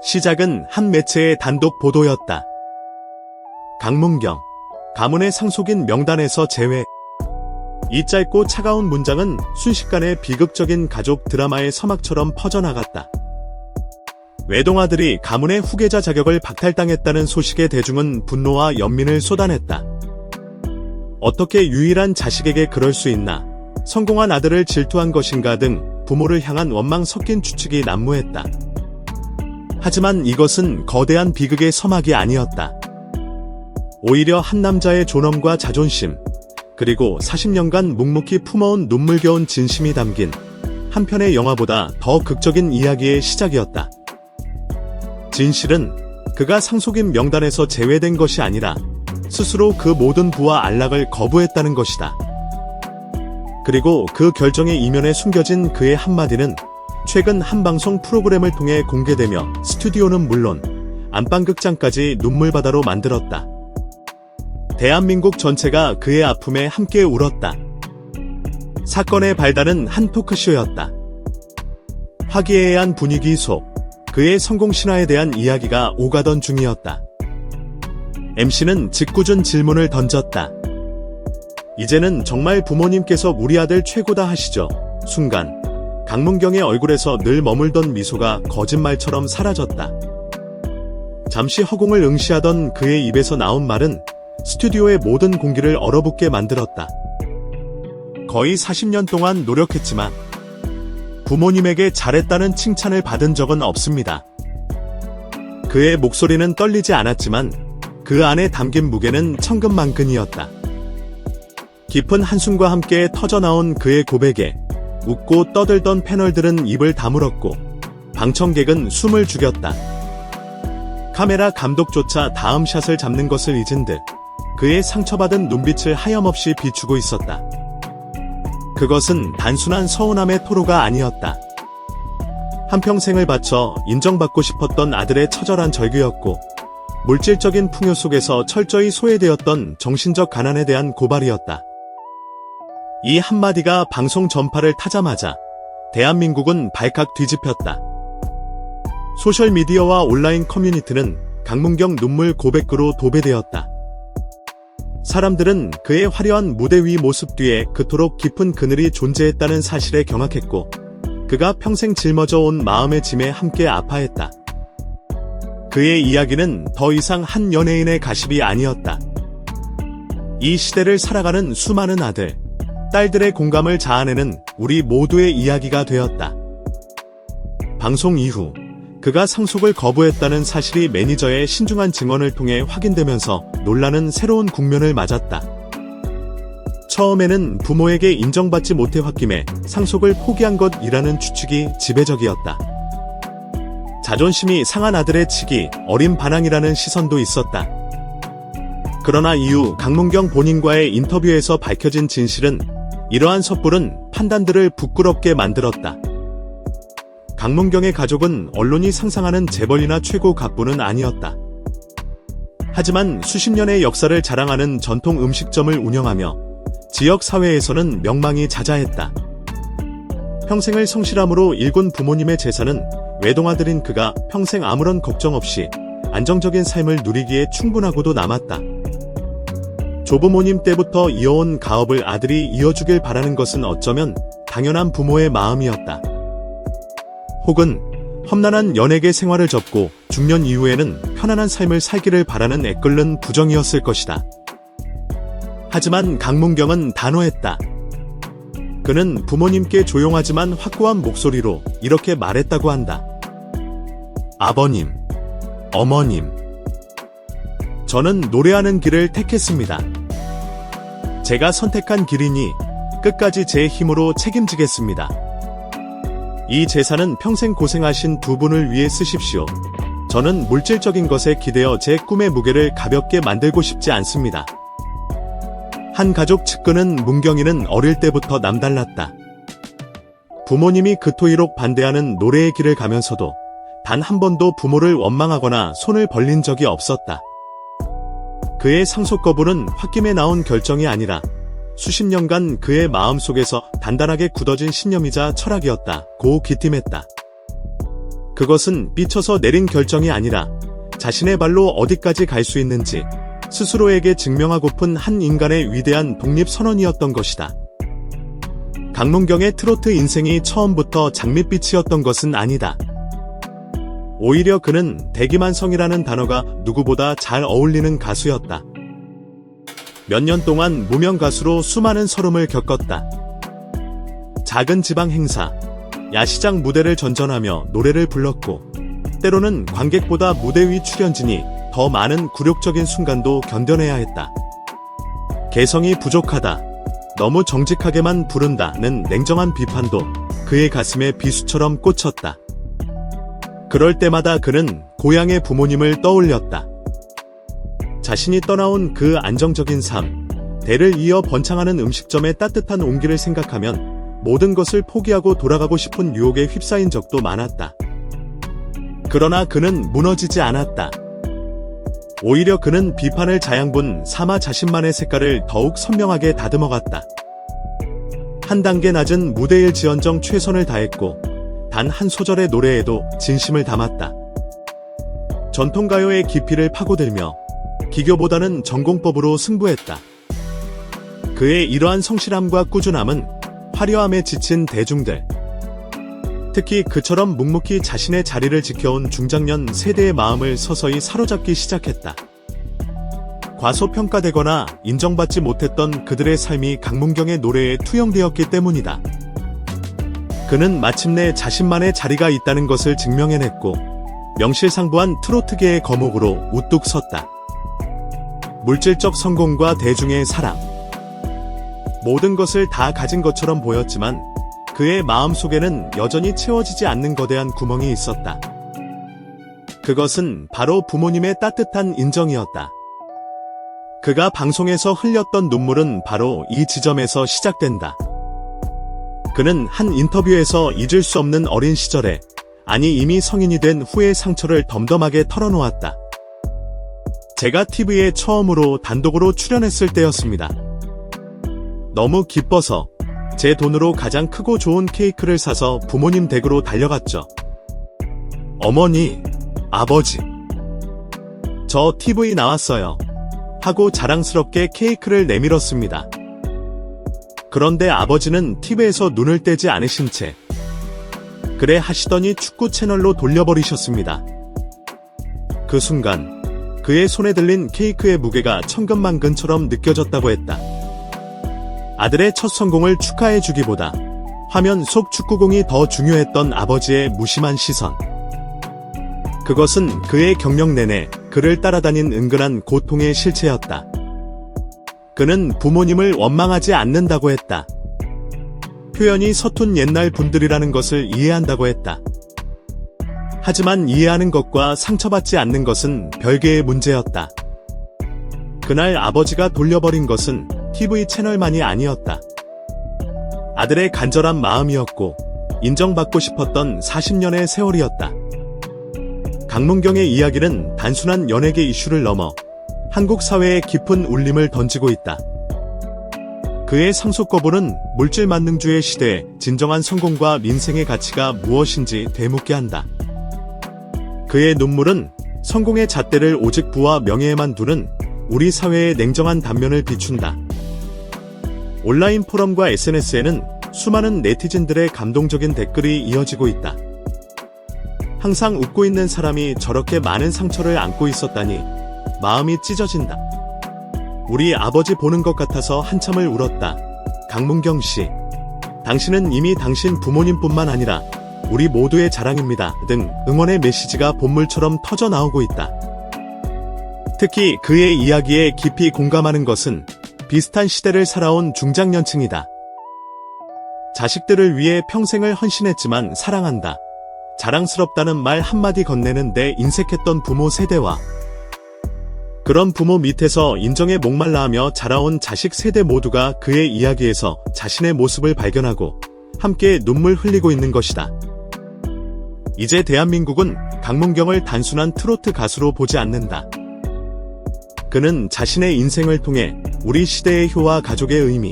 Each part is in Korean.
시작은 한 매체의 단독 보도였다. 강문경, 가문의 상속인 명단에서 제외. 이 짧고 차가운 문장은 순식간에 비극적인 가족 드라마의 서막처럼 퍼져나갔다. 외동아들이 가문의 후계자 자격을 박탈당했다는 소식에 대중은 분노와 연민을 쏟아냈다. 어떻게 유일한 자식에게 그럴 수 있나? 성공한 아들을 질투한 것인가 등 부모를 향한 원망 섞인 추측이 난무했다. 하지만 이것은 거대한 비극의 서막이 아니었다. 오히려 한 남자의 존엄과 자존심, 그리고 40년간 묵묵히 품어온 눈물겨운 진심이 담긴 한 편의 영화보다 더 극적인 이야기의 시작이었다. 진실은 그가 상속인 명단에서 제외된 것이 아니라 스스로 그 모든 부와 안락을 거부했다는 것이다. 그리고 그 결정의 이면에 숨겨진 그의 한마디는 최근 한 방송 프로그램을 통해 공개되며 스튜디오는 물론 안방극장까지 눈물바다로 만들었다. 대한민국 전체가 그의 아픔에 함께 울었다. 사건의 발단은 한 토크쇼였다. 화기애애한 분위기 속 그의 성공 신화에 대한 이야기가 오가던 중이었다. MC는 짓궂은 질문을 던졌다. 이제는 정말 부모님께서 우리 아들 최고다 하시죠? 순간 강문경의 얼굴에서 늘 머물던 미소가 거짓말처럼 사라졌다. 잠시 허공을 응시하던 그의 입에서 나온 말은 스튜디오의 모든 공기를 얼어붙게 만들었다. 거의 40년 동안 노력했지만 부모님에게 잘했다는 칭찬을 받은 적은 없습니다. 그의 목소리는 떨리지 않았지만 그 안에 담긴 무게는 천근만근이었다. 깊은 한숨과 함께 터져나온 그의 고백에 웃고 떠들던 패널들은 입을 다물었고 방청객은 숨을 죽였다. 카메라 감독조차 다음 샷을 잡는 것을 잊은 듯 그의 상처받은 눈빛을 하염없이 비추고 있었다. 그것은 단순한 서운함의 토로가 아니었다. 한평생을 바쳐 인정받고 싶었던 아들의 처절한 절규였고 물질적인 풍요 속에서 철저히 소외되었던 정신적 가난에 대한 고발이었다. 이 한마디가 방송 전파를 타자마자 대한민국은 발칵 뒤집혔다. 소셜미디어와 온라인 커뮤니티는 강문경 눈물 고백으로 도배되었다. 사람들은 그의 화려한 무대 위 모습 뒤에 그토록 깊은 그늘이 존재했다는 사실에 경악했고 그가 평생 짊어져 온 마음의 짐에 함께 아파했다. 그의 이야기는 더 이상 한 연예인의 가십이 아니었다. 이 시대를 살아가는 수많은 아들, 딸들의 공감을 자아내는 우리 모두의 이야기가 되었다. 방송 이후 그가 상속을 거부했다는 사실이 매니저의 신중한 증언을 통해 확인되면서 논란은 새로운 국면을 맞았다. 처음에는 부모에게 인정받지 못해 홧김에 상속을 포기한 것이라는 추측이 지배적이었다. 자존심이 상한 아들의 치기, 어린 반항이라는 시선도 있었다. 그러나 이후 강문경 본인과의 인터뷰에서 밝혀진 진실은 이러한 섣부른 판단들을 부끄럽게 만들었다. 강문경의 가족은 언론이 상상하는 재벌이나 최고 갑부는 아니었다. 하지만 수십 년의 역사를 자랑하는 전통 음식점을 운영하며 지역 사회에서는 명망이 자자했다. 평생을 성실함으로 일군 부모님의 재산은 외동아들인 그가 평생 아무런 걱정 없이 안정적인 삶을 누리기에 충분하고도 남았다. 조부모님 때부터 이어온 가업을 아들이 이어주길 바라는 것은 어쩌면 당연한 부모의 마음이었다. 혹은 험난한 연예계 생활을 접고 중년 이후에는 편안한 삶을 살기를 바라는 애끓는 부정이었을 것이다. 하지만 강문경은 단호했다. 그는 부모님께 조용하지만 확고한 목소리로 이렇게 말했다고 한다. 아버님, 어머님, 저는 노래하는 길을 택했습니다. 제가 선택한 길이니 끝까지 제 힘으로 책임지겠습니다. 이 재산은 평생 고생하신 두 분을 위해 쓰십시오. 저는 물질적인 것에 기대어 제 꿈의 무게를 가볍게 만들고 싶지 않습니다. 한 가족 측근은 문경이는 어릴 때부터 남달랐다. 부모님이 그토록 반대하는 노래의 길을 가면서도 단 한 번도 부모를 원망하거나 손을 벌린 적이 없었다. 그의 상속 거부는 홧김에 나온 결정이 아니라 수십 년간 그의 마음속에서 단단하게 굳어진 신념이자 철학이었다고 귀띔했다. 그것은 삐쳐서 내린 결정이 아니라 자신의 발로 어디까지 갈 수 있는지 스스로에게 증명하고픈 한 인간의 위대한 독립선언이었던 것이다. 강문경의 트로트 인생이 처음부터 장밋빛이었던 것은 아니다. 오히려 그는 대기만성이라는 단어가 누구보다 잘 어울리는 가수였다. 몇 년 동안 무명 가수로 수많은 서름을 겪었다. 작은 지방 행사, 야시장 무대를 전전하며 노래를 불렀고 때로는 관객보다 무대 위 출연진이 더 많은 굴욕적인 순간도 견뎌내야 했다. 개성이 부족하다, 너무 정직하게만 부른다는 냉정한 비판도 그의 가슴에 비수처럼 꽂혔다. 그럴 때마다 그는 고향의 부모님을 떠올렸다. 자신이 떠나온 그 안정적인 삶, 대를 이어 번창하는 음식점의 따뜻한 온기를 생각하면 모든 것을 포기하고 돌아가고 싶은 유혹에 휩싸인 적도 많았다. 그러나 그는 무너지지 않았다. 오히려 그는 비판을 자양분 삼아 자신만의 색깔을 더욱 선명하게 다듬어갔다. 한 단계 낮은 무대일지언정 최선을 다했고 단 한 소절의 노래에도 진심을 담았다. 전통가요의 깊이를 파고들며 기교보다는 전공법으로 승부했다. 그의 이러한 성실함과 꾸준함은 화려함에 지친 대중들, 특히 그처럼 묵묵히 자신의 자리를 지켜온 중장년 세대의 마음을 서서히 사로잡기 시작했다. 과소평가되거나 인정받지 못했던 그들의 삶이 강문경의 노래에 투영되었기 때문이다. 그는 마침내 자신만의 자리가 있다는 것을 증명해냈고 명실상부한 트로트계의 거목으로 우뚝 섰다. 물질적 성공과 대중의 사랑, 모든 것을 다 가진 것처럼 보였지만 그의 마음속에는 여전히 채워지지 않는 거대한 구멍이 있었다. 그것은 바로 부모님의 따뜻한 인정이었다. 그가 방송에서 흘렸던 눈물은 바로 이 지점에서 시작된다. 그는 한 인터뷰에서 잊을 수 없는 어린 시절에, 아니 이미 성인이 된 후의 상처를 덤덤하게 털어놓았다. 제가 TV에 처음으로 단독으로 출연했을 때였습니다. 너무 기뻐서 제 돈으로 가장 크고 좋은 케이크를 사서 부모님 댁으로 달려갔죠. 어머니, 아버지, 저 TV 나왔어요 하고 자랑스럽게 케이크를 내밀었습니다. 그런데 아버지는 TV에서 눈을 떼지 않으신 채 그래 하시더니 축구 채널로 돌려버리셨습니다. 그 순간 그의 손에 들린 케이크의 무게가 천근만근처럼 느껴졌다고 했다. 아들의 첫 성공을 축하해주기보다 화면 속 축구공이 더 중요했던 아버지의 무심한 시선. 그것은 그의 경력 내내 그를 따라다닌 은근한 고통의 실체였다. 그는 부모님을 원망하지 않는다고 했다. 표현이 서툰 옛날 분들이라는 것을 이해한다고 했다. 하지만 이해하는 것과 상처받지 않는 것은 별개의 문제였다. 그날 아버지가 돌려버린 것은 TV 채널만이 아니었다. 아들의 간절한 마음이었고 인정받고 싶었던 40년의 세월이었다. 강문경의 이야기는 단순한 연예계 이슈를 넘어 한국 사회에 깊은 울림을 던지고 있다. 그의 상속거부는 물질 만능주의 시대에 진정한 성공과 민생의 가치가 무엇인지 되묻게 한다. 그의 눈물은 성공의 잣대를 오직 부와 명예에만 두는 우리 사회의 냉정한 단면을 비춘다. 온라인 포럼과 SNS에는 수많은 네티즌들의 감동적인 댓글이 이어지고 있다. 항상 웃고 있는 사람이 저렇게 많은 상처를 안고 있었다니 마음이 찢어진다. 우리 아버지 보는 것 같아서 한참을 울었다. 강문경 씨, 당신은 이미 당신 부모님뿐만 아니라 우리 모두의 자랑입니다. 등 응원의 메시지가 본물처럼 터져 나오고 있다. 특히 그의 이야기에 깊이 공감하는 것은 비슷한 시대를 살아온 중장년층이다. 자식들을 위해 평생을 헌신했지만 사랑한다, 자랑스럽다는 말 한마디 건네는 데 인색했던 부모 세대와 그런 부모 밑에서 인정에 목말라하며 자라온 자식 세대 모두가 그의 이야기에서 자신의 모습을 발견하고 함께 눈물 흘리고 있는 것이다. 이제 대한민국은 강문경을 단순한 트로트 가수로 보지 않는다. 그는 자신의 인생을 통해 우리 시대의 효와 가족의 의미,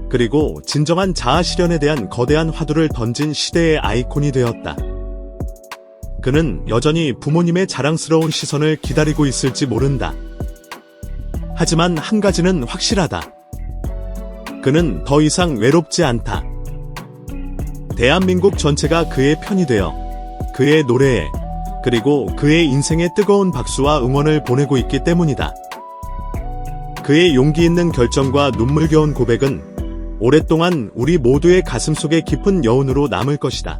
그리고 진정한 자아 실현에 대한 거대한 화두를 던진 시대의 아이콘이 되었다. 그는 여전히 부모님의 자랑스러운 시선을 기다리고 있을지 모른다. 하지만 한 가지는 확실하다. 그는 더 이상 외롭지 않다. 대한민국 전체가 그의 편이 되어 그의 노래에 그리고 그의 인생에 뜨거운 박수와 응원을 보내고 있기 때문이다. 그의 용기 있는 결정과 눈물겨운 고백은 오랫동안 우리 모두의 가슴속에 깊은 여운으로 남을 것이다.